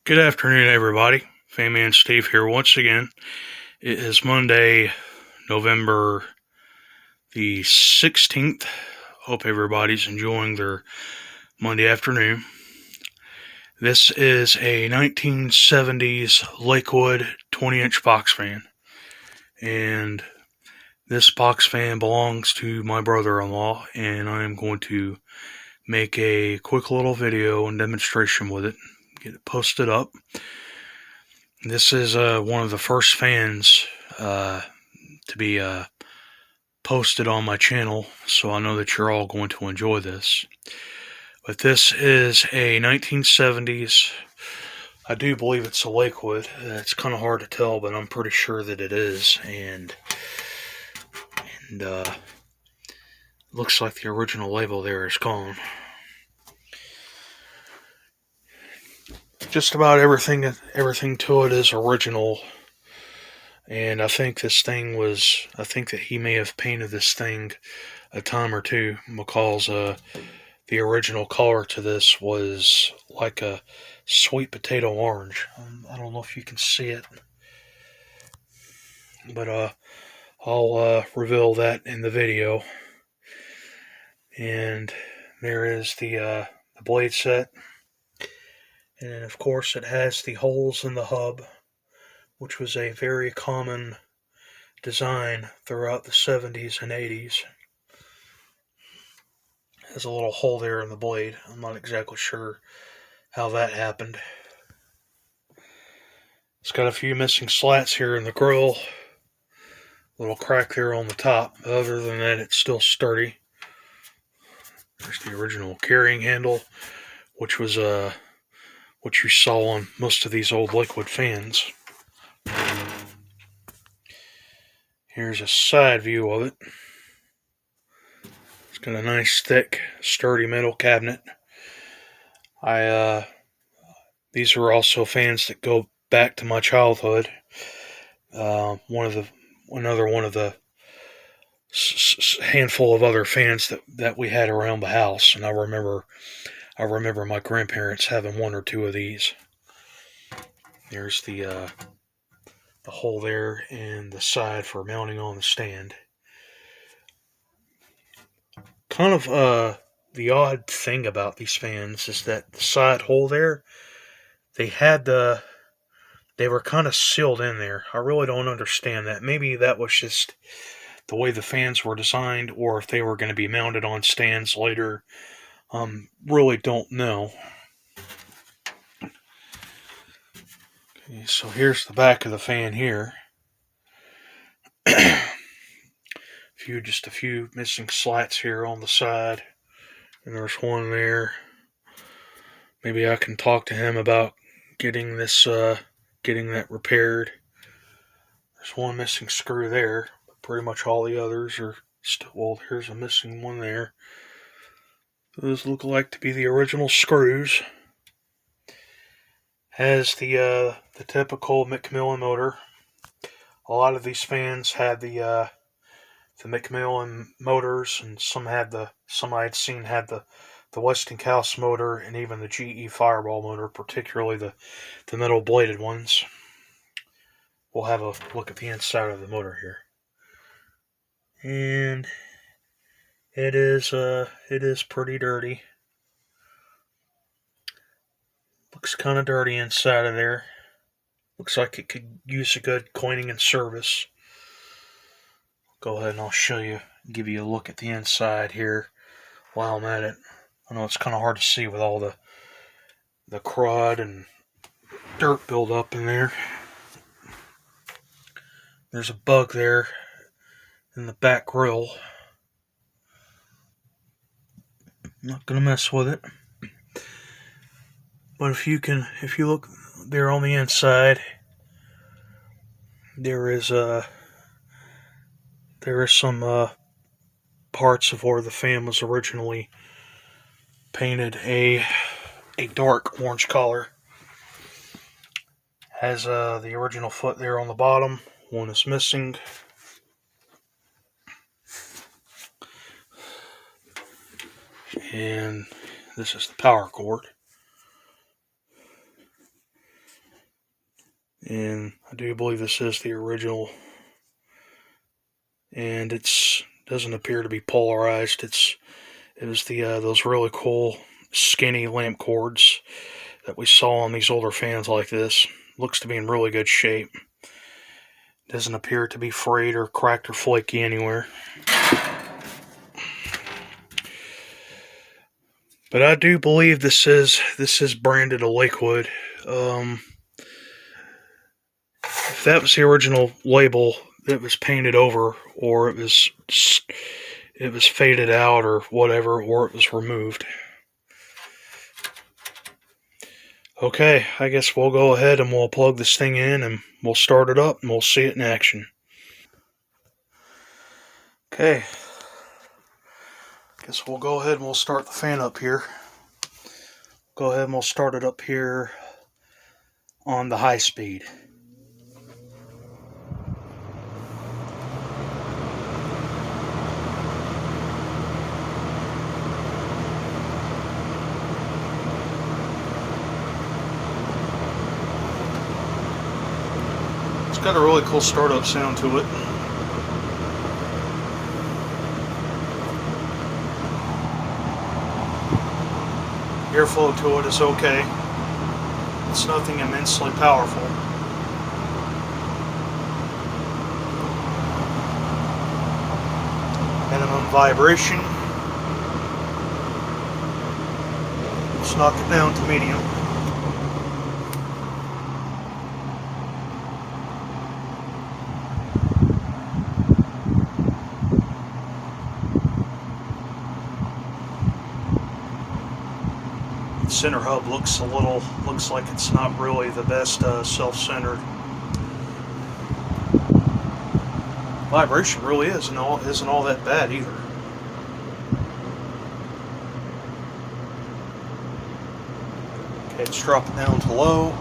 Good afternoon, everybody. Fanman Steve here once again. It is Monday, November the 16th. Hope everybody's enjoying their Monday afternoon. This is a 1970s Lakewood 20-inch box fan. And this box fan belongs to my brother-in-law, and I am going to make a quick little video and demonstration with it, get it posted up. This is one of the first fans to be posted on my channel, so I know that you're all going to enjoy this. But this is a 1970s, I do believe it's a Lakewood. It's kind of hard to tell, but I'm pretty sure that it is. And looks like the original label there is gone. Just about everything to it is original. And I think that he may have painted this thing a time or two, because the original color to this was like a sweet potato orange. I don't know if you can see it, but I'll reveal that in the video. And there is the blade set. And then, of course, it has the holes in the hub, which was a very common design throughout the 70s and 80s. Has a little hole there in the blade. I'm not exactly sure how that happened. It's got a few missing slats here in the grill. Little crack there on the top. Other than that, it's still sturdy. There's the original carrying handle, which was what you saw on most of these old Lakewood fans. Here's a side view of it. It's got a nice, thick, sturdy metal cabinet. These are also fans that go back to my childhood. Another one of the handful of other fans that we had around the house, and I remember my grandparents having one or two of these. There's the hole there in the side for mounting on the stand. Kind of the odd thing about these fans is that the side hole there, they were kind of sealed in there. I really don't understand that. Maybe that was just the way the fans were designed, or if they were going to be mounted on stands later. Really don't know. Okay, so here's the back of the fan here. Just a few missing slats here on the side, and there's one there. Maybe I can talk to him about getting that repaired. There's one missing screw there, but pretty much all the others are still. Well, here's a missing one there. Those look like to be the original screws. Has the typical McMillan motor. A lot of these fans had the McMillan motors, and some I had seen had the Westinghouse motor, and even the GE Fireball motor, particularly the metal bladed ones. We'll have a look at the inside of the motor here, and it is pretty dirty. Looks kind of dirty inside of there. Looks like it could use a good cleaning and service. Go ahead and I'll show you, give you a look at the inside here while I'm at it. I know it's kind of hard to see with all the crud and dirt buildup in there. There's a bug there in the back grill. I'm not gonna mess with it. But if you look there on the inside, there is some parts of where the fan was originally painted a dark orange color. Has the original foot there on the bottom. One is missing. And this is the power cord. And I do believe this is the original. And it doesn't appear to be polarized. It was the those really cool skinny lamp cords that we saw on these older fans like this. Looks to be in really good shape. Doesn't appear to be frayed or cracked or flaky anywhere. But I do believe this is branded a Lakewood. If that was the original label, it was painted over, or it was faded out, or whatever, or it was removed. Okay, I guess we'll go ahead and we'll plug this thing in and we'll start it up and we'll see it in action. Okay, guess we'll go ahead and we'll start the fan up here. Go ahead and we'll start it up here on the high speed. It's got a really cool startup sound to it. Airflow to it is okay. It's nothing immensely powerful. Minimum vibration. Let's knock it down to medium. The center hub looks like it's not really the best self-centered. Vibration really isn't all that bad either. Okay, let's drop it down to low.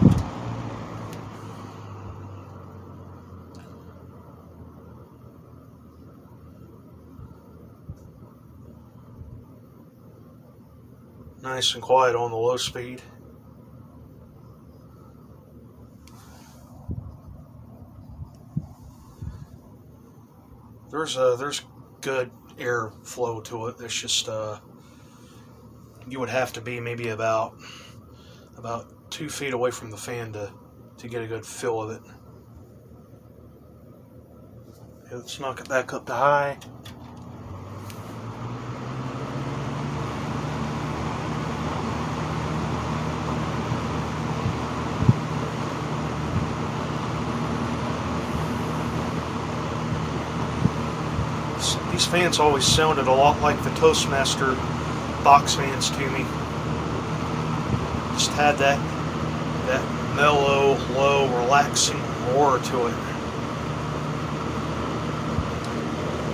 Nice and quiet on the low speed. There's good air flow to it. It's just you would have to be maybe about 2 feet away from the fan to get a good feel of it. Okay, let's knock it back up to high. These fans always sounded a lot like the Toastmaster box fans to me. Just had that mellow, low, relaxing aura to it.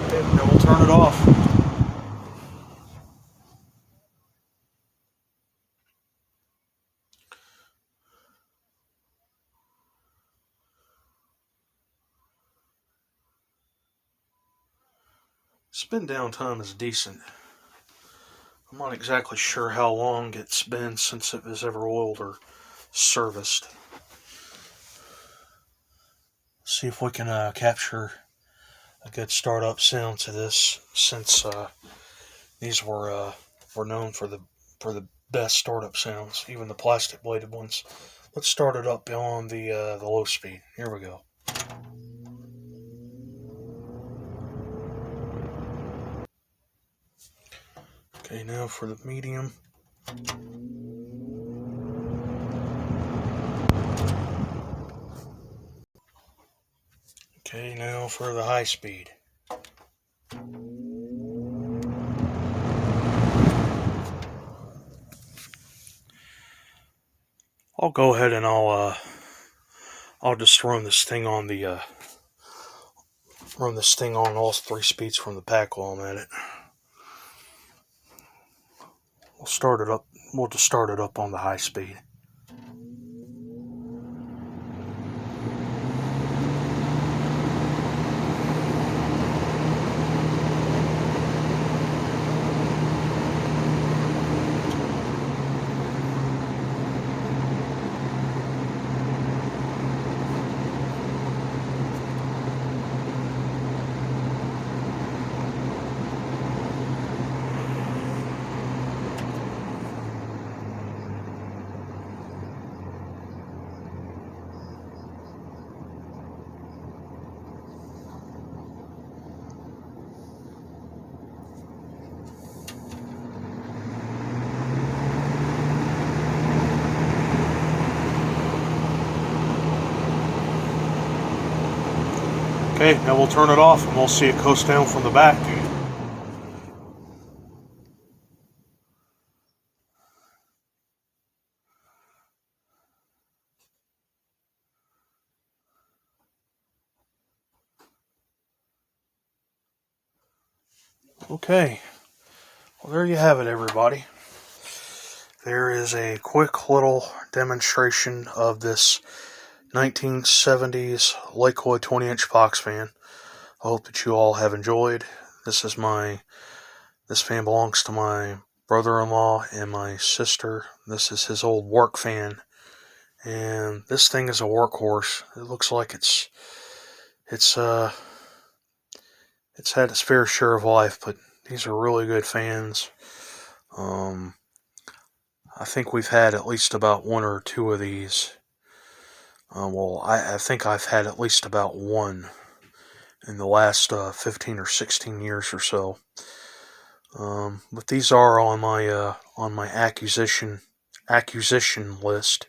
Okay, then we'll turn it off. Spin down time is decent. I'm not exactly sure how long it's been since it was ever oiled or serviced. See if we can capture a good startup sound to this, since these were known for the best startup sounds, even the plastic bladed ones. Let's start it up on the low speed. Here we go. Okay, now for the medium. Okay, now for the high speed. I'll go ahead and I'll just run this thing on all 3 speeds from the pack while I'm at it. We'll start it up. We'll just start it up on the high speed. Okay, now we'll turn it off and we'll see it coast down from the back. Okay, well, there you have it, everybody. There is a quick little demonstration of this 1970s Lakewood 20-inch box fan. I hope that you all have enjoyed. This fan belongs to my brother-in-law and my sister. This is his old work fan, and this thing is a workhorse. It looks like it's had its fair share of life, but these are really good fans. I think we've had at least about one or two of these. I think I've had at least about one in the last 15 or 16 years or so. But these are on my acquisition list.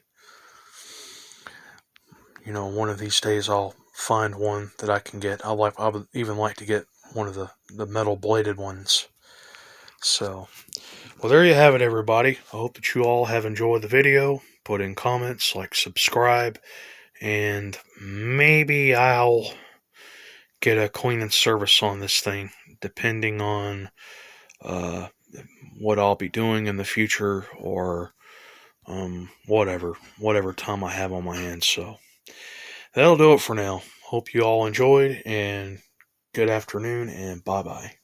You know, one of these days I'll find one that I can get. I would even like to get one of the metal bladed ones. So, well, there you have it, everybody. I hope that you all have enjoyed the video. Put in comments, like, subscribe, and maybe I'll get a cleaning service on this thing, depending on what I'll be doing in the future, or whatever time I have on my hands. So that'll do it for now. Hope you all enjoyed, and good afternoon, and bye bye.